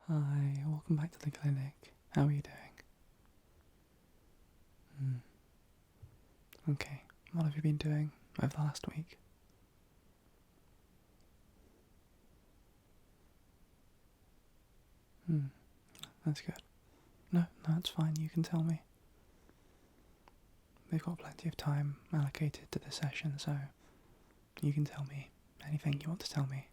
Hi, welcome back to the clinic. How are you doing? Okay, what have you been doing over the last week? That's good. No, it's fine, you can tell me. We've got plenty of time allocated to this session, so you can tell me anything you want to tell me.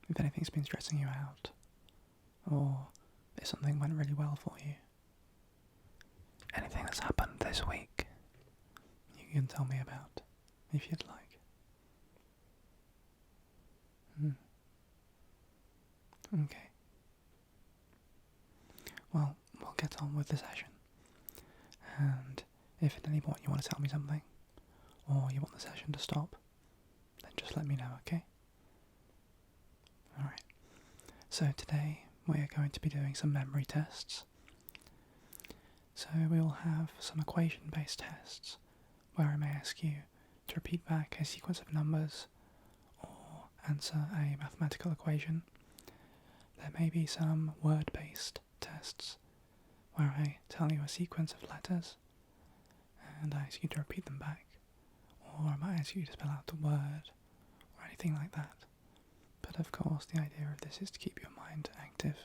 If anything's been stressing you out, or if something went really well for you. Anything that's happened this week, you can tell me about, if you'd like. Okay. Well, we'll get on with the session. And if at any point you want to tell me something, or you want the session to stop, then just let me know, okay? Alright. So today we are going to be doing some memory tests. So we will have some equation-based tests, where I may ask you to repeat back a sequence of numbers, or answer a mathematical equation. There may be some word-based tests, where I tell you a sequence of letters, and I ask you to repeat them back, or I might ask you to spell out the word, or anything like that. But of course the idea of this is to keep your mind active,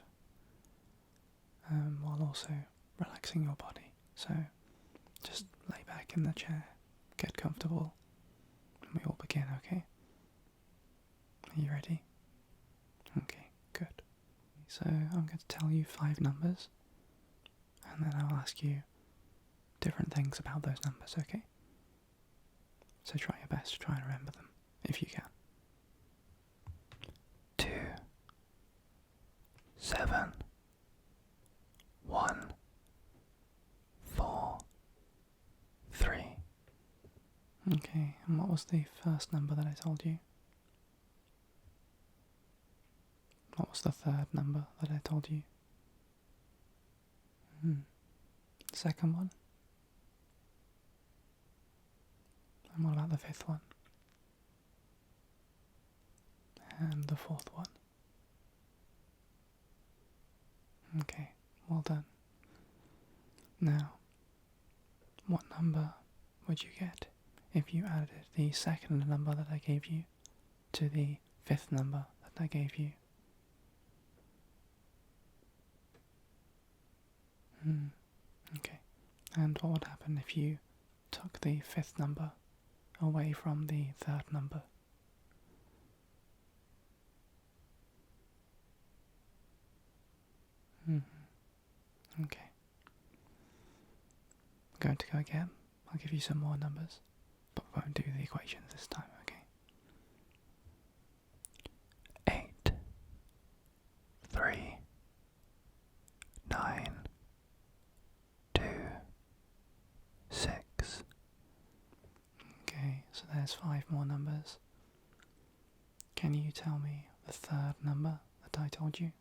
while also relaxing your body. So just lay back in the chair, get comfortable, and we all begin, okay? Are you ready? Okay, good. So I'm going to tell you 5 numbers, and then I'll ask you different things about those numbers, okay? So try your best to try and remember them, if you can. 2, 7, 1, 4, 3. Okay, and what was the first number that I told you? What was the third number that I told you? Second one? And what about the 5th one? And the 4th one? Okay, well done. Now, what number would you get if you added the second number that I gave you to the 5th number that I gave you? Okay, and what would happen if you took the 5th number away from the 3rd number? Okay. I'm going to go again. I'll give you some more numbers, but we won't do the equations this time, okay? 8, 3, 9, 2, 6. Okay, so there's 5 more numbers. Can you tell me the 3rd number that I told you?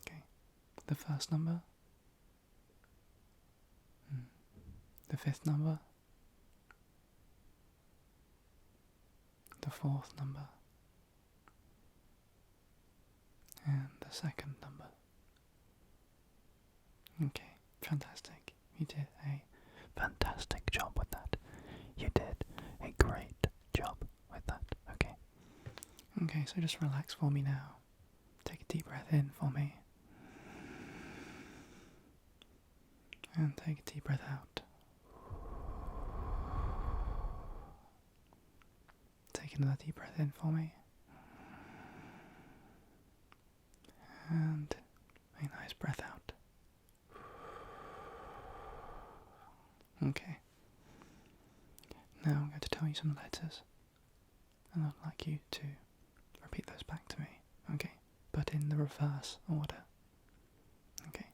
Okay, the 1st number? The 5th number? The 4th number? And the 2nd number? Okay, fantastic. You did a fantastic job with that. You did a great job with that, okay? Okay, so just relax for me now. Take a deep breath in for me. And take a deep breath out. Take another deep breath in for me. And a nice breath out. Okay. Now I'm going to tell you some letters, and I'd like you to repeat those back to me, okay? But in the reverse order. Okay.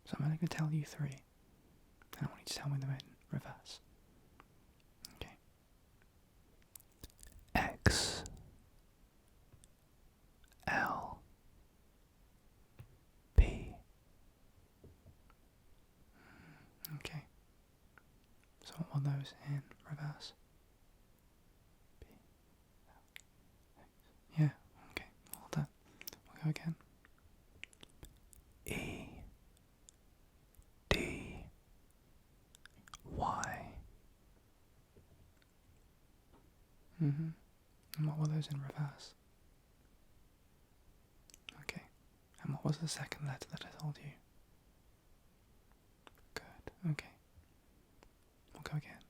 So I'm only going to tell you 3, and I want you to tell me them in reverse. Okay. X, L, P. Okay. So what were those in reverse? P, L, And what were those in reverse? Okay. And what was the second letter that I told you? Good. Okay. We'll go again.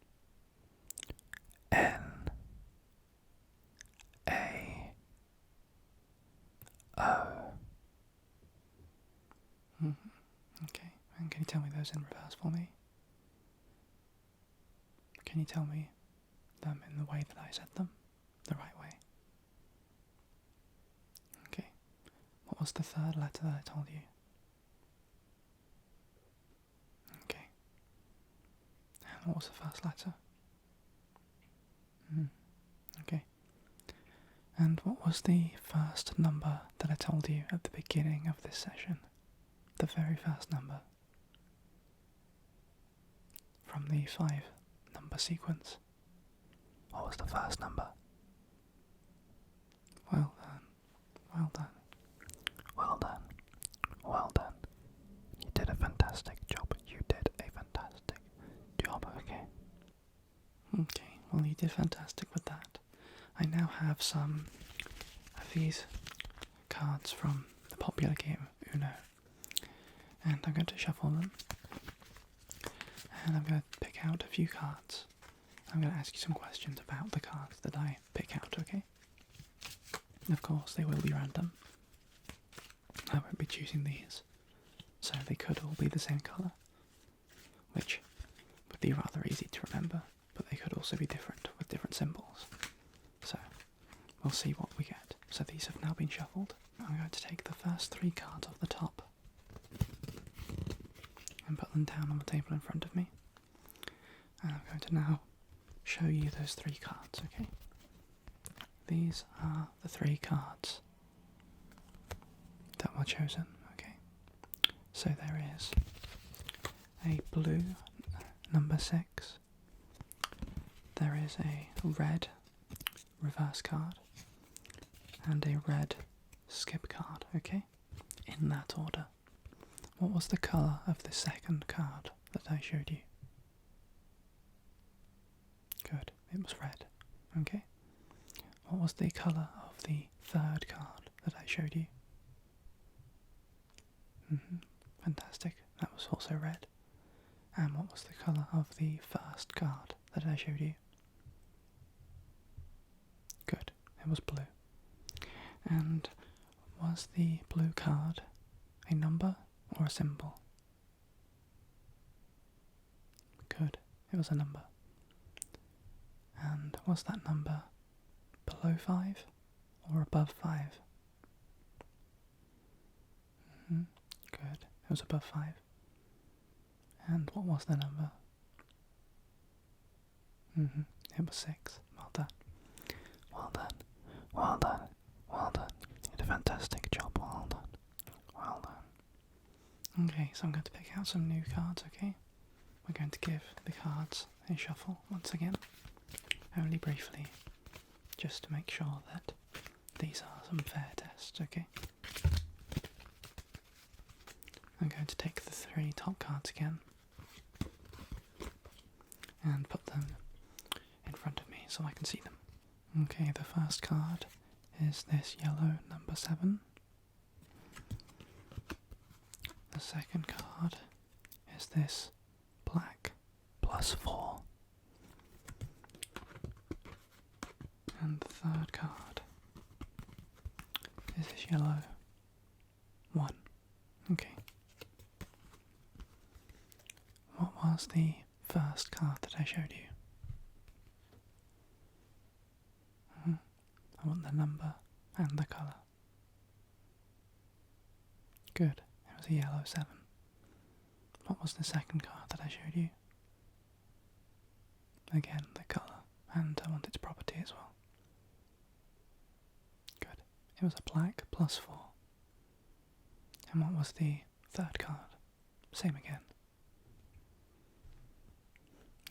N A O. Okay. And can you tell me those in reverse for me? Can you tell me them in the way that I said them? The right way? Okay. What was the third letter that I told you? Okay. And what was the first letter? Okay. And what was the first number that I told you at the beginning of this session? The very first number. From the 5-number sequence. What was the first number? Well done. Well done. Well done. Well done. You did a fantastic job. You did a fantastic job, okay? Okay, well you did fantastic with that. I now have some of these cards from the popular game Uno. And I'm going to shuffle them. And I'm going to pick out a few cards. I'm going to ask you some questions about the cards that I pick out, okay? Of course, they will be random. I won't be choosing these, so they could all be the same colour, which would be rather easy to remember, but they could also be different with different symbols. So, we'll see what we get. So these have now been shuffled. I'm going to take the first 3 cards off the top and put them down on the table in front of me. And I'm going to now show you those 3 cards, okay? These are the 3 cards that were chosen, okay? So there is a blue number 6, there is a red reverse card, and a red skip card, okay? In that order. What was the colour of the second card that I showed you? Good, it was red, okay? What was the colour of the third card that I showed you? Fantastic, that was also red. And what was the colour of the first card that I showed you? Good, it was blue. And was the blue card a number or a symbol? Good, it was a number. And was that number below 5 or above 5? Good, it was above 5. And what was the number? It was 6. Well done. Well done. Well done. Well done. You did a fantastic job. Well done. Well done. Okay, so I'm going to pick out some new cards, okay? We're going to give the cards a shuffle once again. Only briefly, just to make sure that these are some fair tests, okay? I'm going to take the 3 top cards again and put them in front of me so I can see them. Okay, the first card is this yellow number 7. The second card is this black +4. And the third card is this yellow 1. Okay. What was the first card that I showed you? I want the number and the colour. Good, it was a yellow 7. What was the second card that I showed you? Again, the colour, and I want its property as well. Good, it was a black +4. And what was the third card? Same again.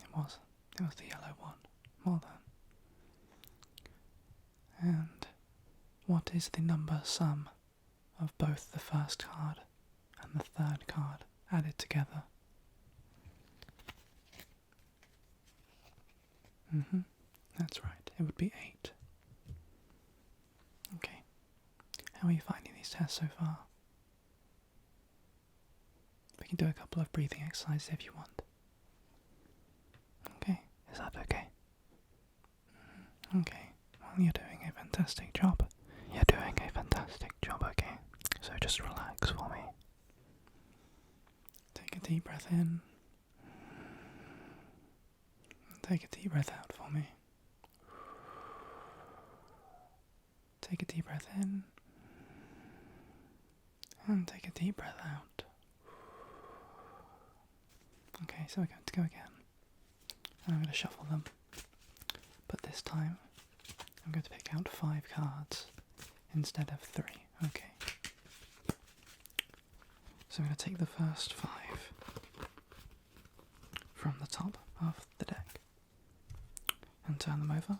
It was the yellow 1. Well done. And what is the number sum of both the first card and the third card added together? That's right, it would be 8. How are you finding these tests so far? We can do a couple of breathing exercises if you want. Okay, is that okay? Okay, well, you're doing a fantastic job. You're doing a fantastic job, okay? So just relax for me. Take a deep breath in. Take a deep breath out for me. Take a deep breath in. And take a deep breath out. Okay, so we're going to go again. And I'm going to shuffle them. But this time, I'm going to pick out 5 cards instead of 3. Okay. So I'm going to take the first 5 from the top of the deck and turn them over.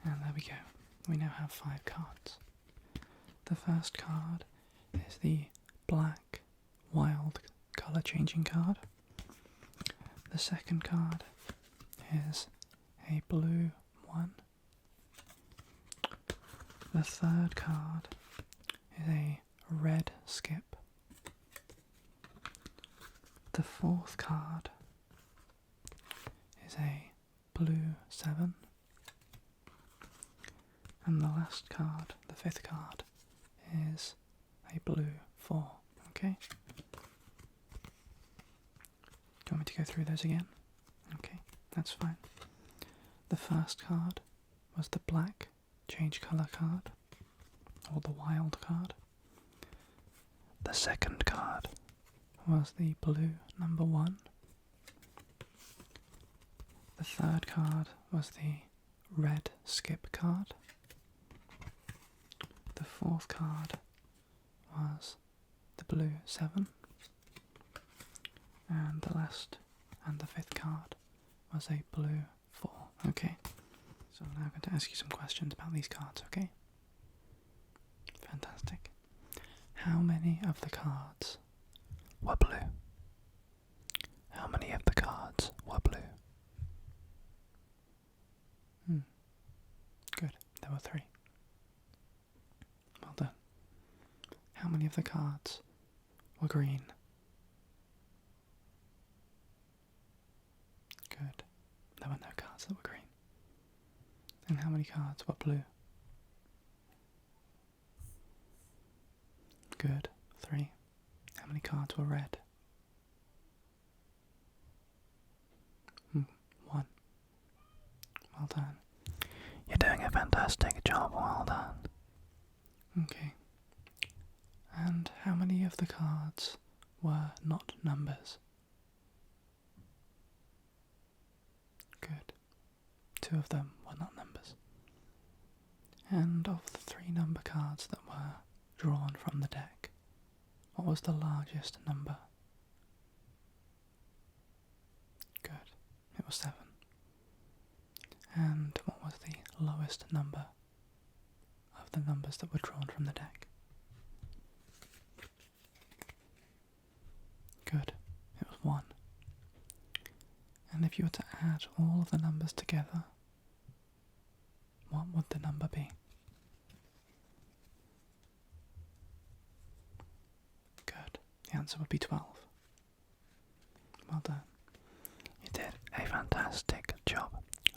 And there we go. We now have 5 cards. The first card is the black wild colour changing card. The second card is a blue 1. The third card is a red skip. The fourth card is a blue 7. And the last card, the 5th card, is a blue 4. Okay? Do you want me to go through those again? Okay, that's fine. The first card was the black change colour card, or the wild card. The second card was the blue number 1. The third card was the red skip card. The fourth card was the blue 7. And the last and the 5th card was a blue 4. Okay, so I'm now going to ask you some questions about these cards, okay? Fantastic. How many of the cards were blue? How many of the cards were blue? Good, there were 3. Well done. How many of the cards were green? Good. There were no cards that were green. And how many cards were blue? Good. 3. How many cards were red? 1. Well done. You're doing a fantastic job. Well done. Okay. And how many of the cards were not numbers? Good. 2 of them were not numbers. And of the 3 number cards that were drawn from the deck, what was the largest number? Good. It was 7. And what was the lowest number of the numbers that were drawn from the deck? Good. It was 1. And if you were to add all of the numbers together, what would the number be? Good. The answer would be 12. Well done. You did a fantastic job.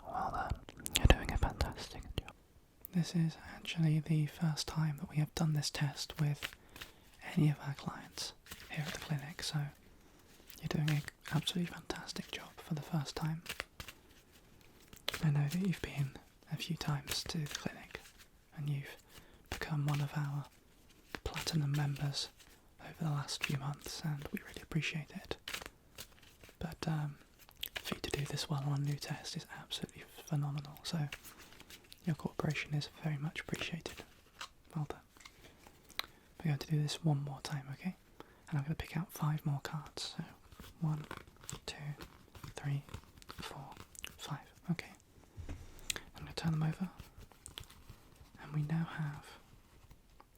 Well done. You're doing a fantastic job. This is actually the first time that we have done this test with any of our clients here at the clinic, so you're doing an absolutely fantastic job for the first time. I know that you've been a few times to the clinic and you've become one of our platinum members over the last few months, and we really appreciate it. But for you to do this well on a new test is absolutely phenomenal, so your cooperation is very much appreciated. Well done. We're going to do this one more time, okay? And I'm going to pick out 5 more cards. So 1, 2, 3, 4, 5. Okay. I'm going to turn them over. And we now have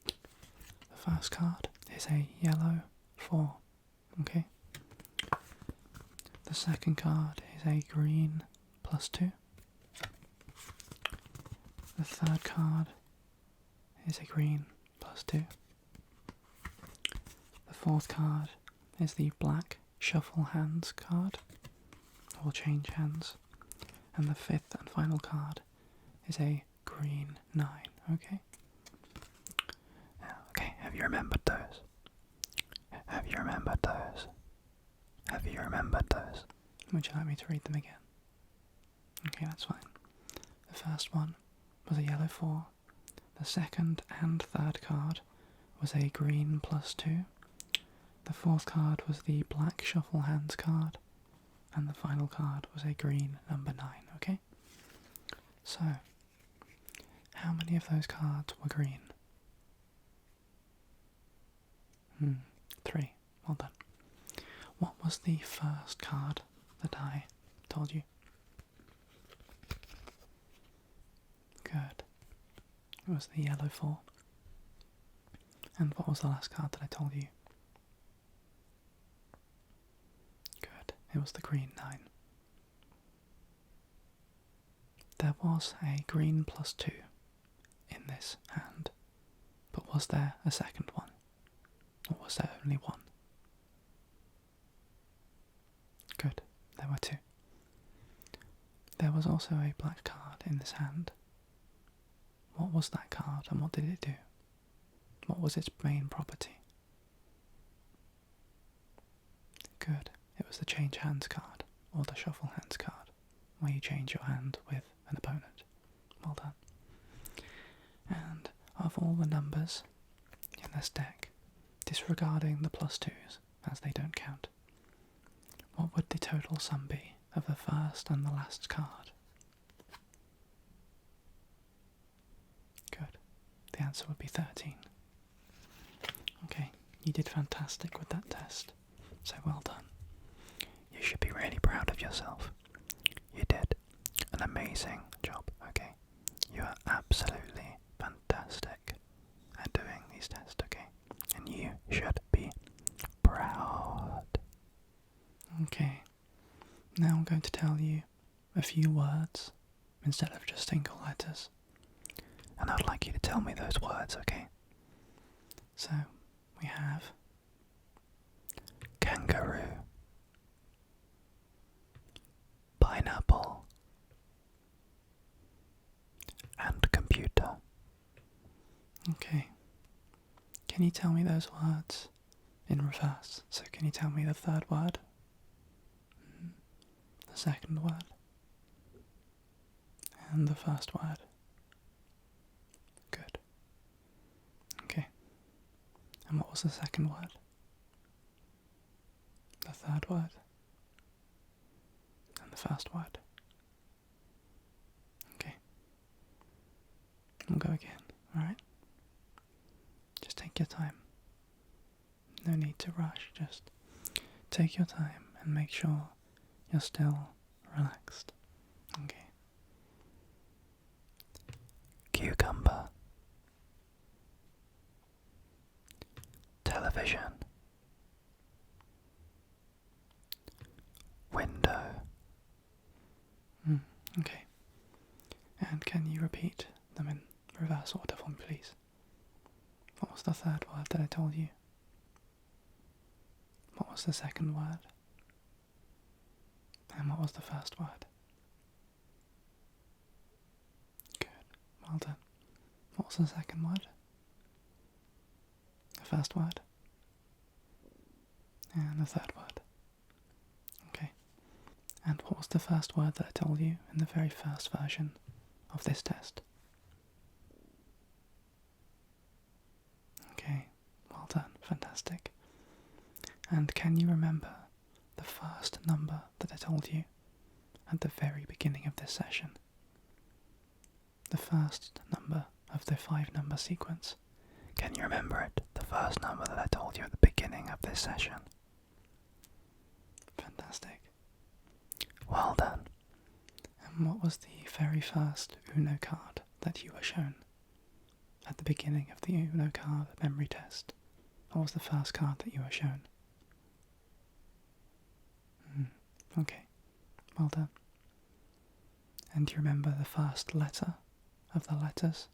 the first card is a yellow 4. Okay. The second card is a green +2. The third card is a green +2. The fourth card is the black shuffle hands card, or change hands. And the fifth and final card is a green 9, okay? Okay, have you remembered those? Have you remembered those? Have you remembered those? Would you like me to read them again? Okay, that's fine. The first one was a yellow 4. The second and third card was a green +2. The fourth card was the black shuffle hands card. And the final card was a green number 9, okay? So, how many of those cards were green? 3. Well done. What was the first card that I told you? Good. It was the yellow 4. And what was the last card that I told you? Good. It was the green 9. There was a green +2 in this hand, but was there a second one? Or was there only one? Good, there were 2. There was also a black card in this hand. What was that card and what did it do? What was its main property? Good, it was the change hands card, or the shuffle hands card, where you change your hand with an opponent. Well done. And of all the numbers in this deck, disregarding the +2s, as they don't count, what would the total sum be of the first and the last card? Good. The answer would be 13. Okay, you did fantastic with that test, so well done. You should be really proud of yourself. You did an amazing job, okay? You are absolutely fantastic at doing these tests, okay? And you should be proud. Okay, now I'm going to tell you a few words instead of just single letters. And I'd like you to tell me those words, okay? So, we have kangaroo, pineapple, and computer. Okay. Can you tell me those words in reverse? So can you tell me the third word? The second word? And the first word? Good. Okay. And what was the second word? The third word? And the first word? Okay. We'll go again, alright? Just take your time. No need to rush, just take your time and make sure you're still relaxed. Okay. Cucumber, television, window. Okay. And can you repeat them in reverse order for me, please? What was the third word that I told you? What was the second word? And what was the first word? Good. Well done. What was the second word? The first word? And the third word? Okay. And what was the first word that I told you in the very first version of this test? Okay. Well done. Fantastic. And can you remember the first number that I told you at the very beginning of this session? The first number of the 5-number sequence. Can you remember it? The first number that I told you at the beginning of this session. Fantastic. Well done. And what was the very first Uno card that you were shown at the beginning of the Uno card memory test? What was the first card that you were shown? Okay, well done. And do you remember the first letter of the letters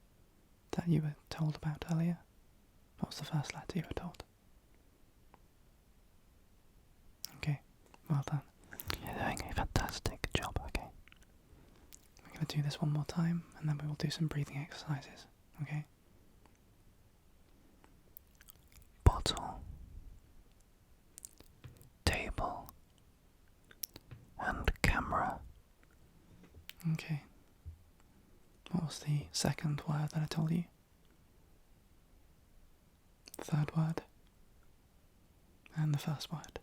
that you were told about earlier? What was the first letter you were told? Okay, well done. You're doing a fantastic job, okay? We're going to do this one more time, and then we will do some breathing exercises, okay? Bottle, table, and camera. Okay. What was the second word that I told you? Third word? And the first word?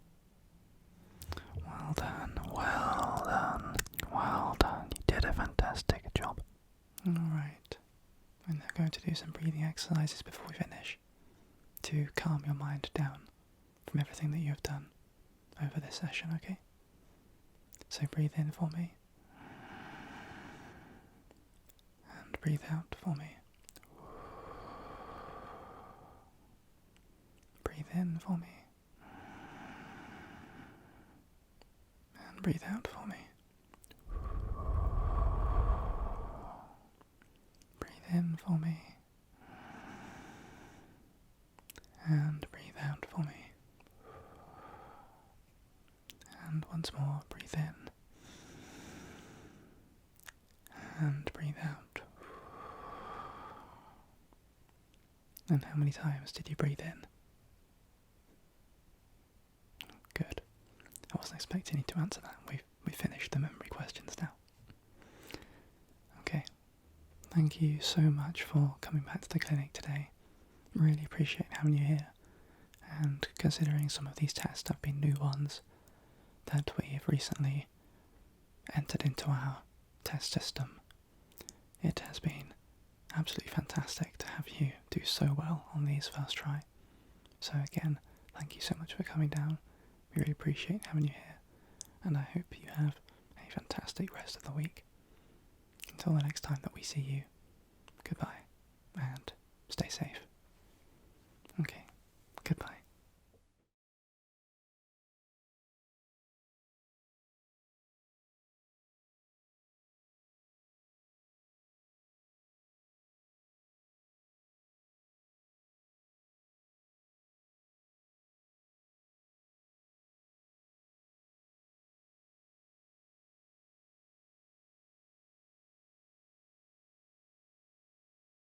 Well done, well done, well done. You did a fantastic job. Alright. We're now going to do some breathing exercises before we finish to calm your mind down from everything that you have done over this session, okay? So breathe in for me. And breathe out for me. Breathe in for me. And breathe out for me. Breathe in for me. And breathe out for me. And once more, breathe in. And breathe out. And how many times did you breathe in? Good. I wasn't expecting you to answer that. We've finished the memory questions now. Okay. Thank you so much for coming back to the clinic today. Really appreciate having you here. And considering some of these tests have been new ones that we've recently entered into our test system, it has been absolutely fantastic to have you do so well on these first try. So again, thank you so much for coming down. We really appreciate having you here, and I hope you have a fantastic rest of the week. Until the next time that we see you, goodbye, and stay safe.